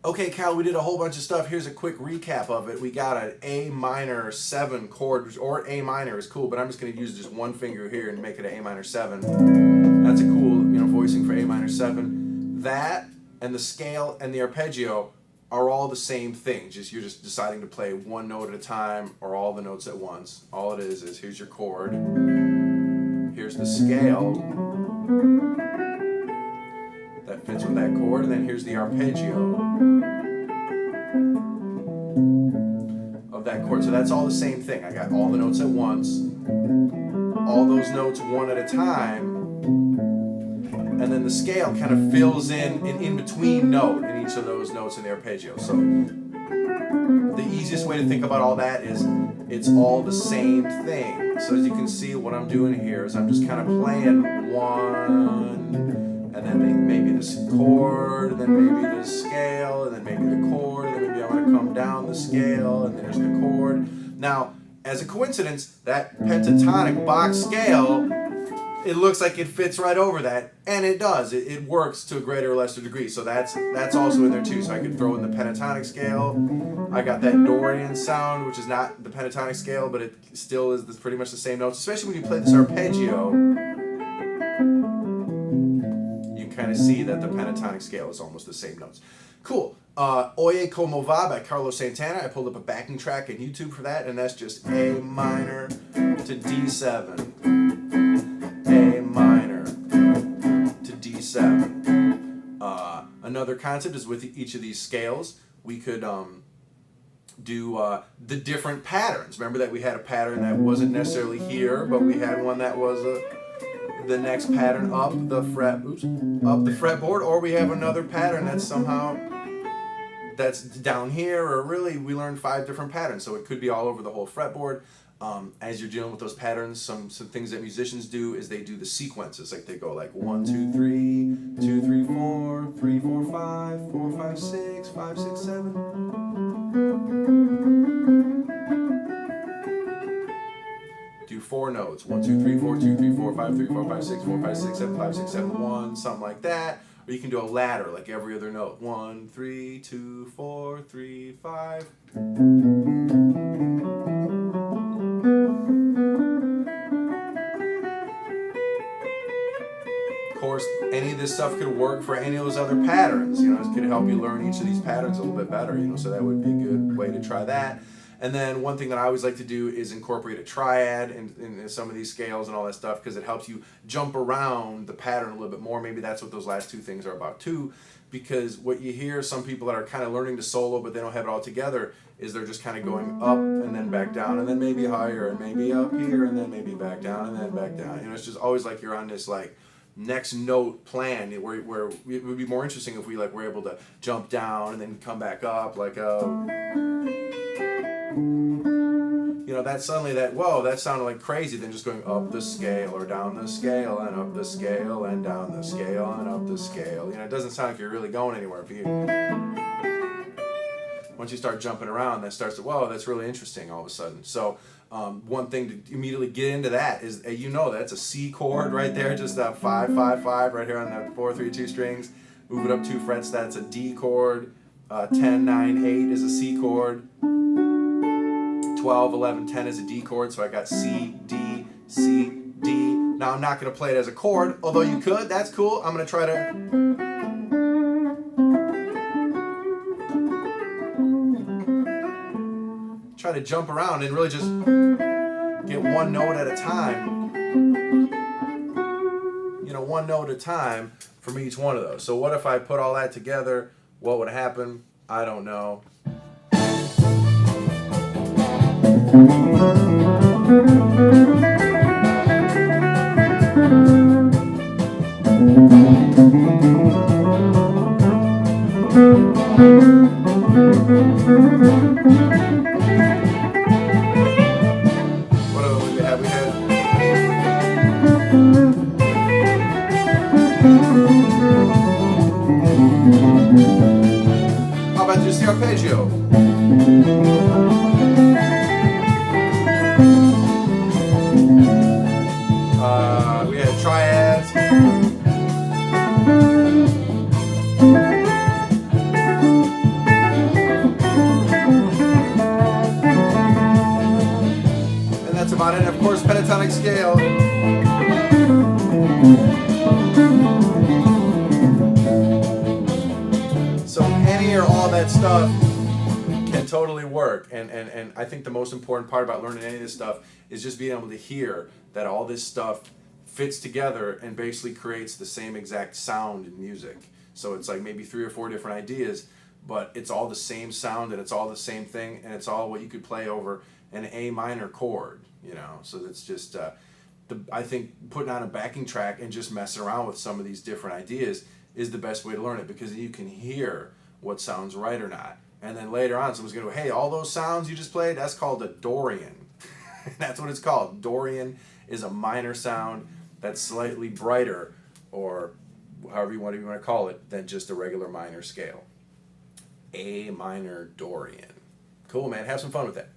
Okay, Cal, we did a whole bunch of stuff. Here's a quick recap of it. We got an A minor 7 chord, or A minor is cool, but I'm just going to use just one finger here and make it an A minor 7. That's a cool, voicing for A minor 7. That and the scale and the arpeggio are all the same thing. You're just deciding to play one note at a time or all the notes at once. All it is here's your chord, here's the scale that fits with that chord, and then here's the arpeggio of that chord. So that's all the same thing. I got all the notes at once, all those notes one at a time, and then the scale kind of fills in an in-between note in each of those notes in the arpeggio. So the easiest way to think about all that is it's all the same thing. So as you can see, what I'm doing here is I'm just kind of playing one, and then maybe this chord, and then maybe this scale, and then maybe the chord, and then maybe I'm going to come down the scale, and then there's the chord. Now, as a coincidence, that pentatonic Bach scale, it looks like it fits right over that, and it does. It works to a greater or lesser degree. So that's also in there too. So I could throw in the pentatonic scale. I got that Dorian sound, which is not the pentatonic scale, but it still is pretty much the same notes. Especially when you play this arpeggio, you can kind of see that the pentatonic scale is almost the same notes. Cool. Oye Como Va by Carlos Santana. I pulled up a backing track on YouTube for that, and that's just A minor to D7. A minor to D7. Another concept is with each of these scales, we could do the different patterns. Remember that we had a pattern that wasn't necessarily here, but we had one that was the next pattern up the fretboard, or we have another pattern that's somehow that's down here, or really we learned 5 different patterns, so it could be all over the whole fretboard. As you're dealing with those patterns, some things that musicians do is they do the sequences, like they go like 1, 2, 3, 2, 3, 4, 3, 4, 5, 4, 5, 6, 5, 6, 7. Do 4 notes, 1, 2, 3, 4, 2, 3, 4, 5, 3, 4, 5, 6, 4, 5, 6, 7, 5, 6, 7, 1, something like that. Or you can do a ladder, like every other note. 1, 3, 2, 4, 3, 5. Of course, any of this stuff could work for any of those other patterns. It could help you learn each of these patterns a little bit better. So that would be a good way to try that. And then one thing that I always like to do is incorporate a triad in some of these scales and all that stuff, because it helps you jump around the pattern a little bit more. Maybe that's what those last 2 things are about too, because what you hear some people that are kind of learning to solo but they don't have it all together is they're just kind of going up and then back down and then maybe higher and maybe up here and then maybe back down and then back down. It's just always like you're on this like next note plan where it would be more interesting if we were able to jump down and then come back up like that suddenly that sounded like crazy than just going up the scale or down the scale and up the scale and down the scale and up the scale. It doesn't sound like you're really going anywhere for you. Once you start jumping around, that starts to, that's really interesting all of a sudden. So one thing to immediately get into that is, that's a C chord right there, just that 5, 5, 5 right here on the 4, 3, 2 strings. Move it up 2 frets, that's a D chord. 10, 9, 8 is a C chord. 12, 11, 10 is a D chord, so I got C, D, C, D. Now I'm not going to play it as a chord, although you could, that's cool. I'm going to try to jump around and really just get one note at a time. One note at a time from each one of those. So what if I put all that together? What would happen? I don't know. What else do we have? How about just the arpeggio? We had triads. scale. So any or all that stuff can totally work. And I think the most important part about learning any of this stuff is just being able to hear that all this stuff fits together and basically creates the same exact sound in music. So it's like maybe 3 or 4 different ideas, but it's all the same sound and it's all the same thing, and it's all what you could play over an A minor chord, you know. So that's just I think putting on a backing track and just messing around with some of these different ideas is the best way to learn it, because you can hear what sounds right or not. And then later on, someone's going to go, hey, all those sounds you just played, that's called a Dorian. That's what it's called. Dorian is a minor sound that's slightly brighter, or however you want to call it, than just a regular minor scale. A minor Dorian. Cool, man. Have some fun with that.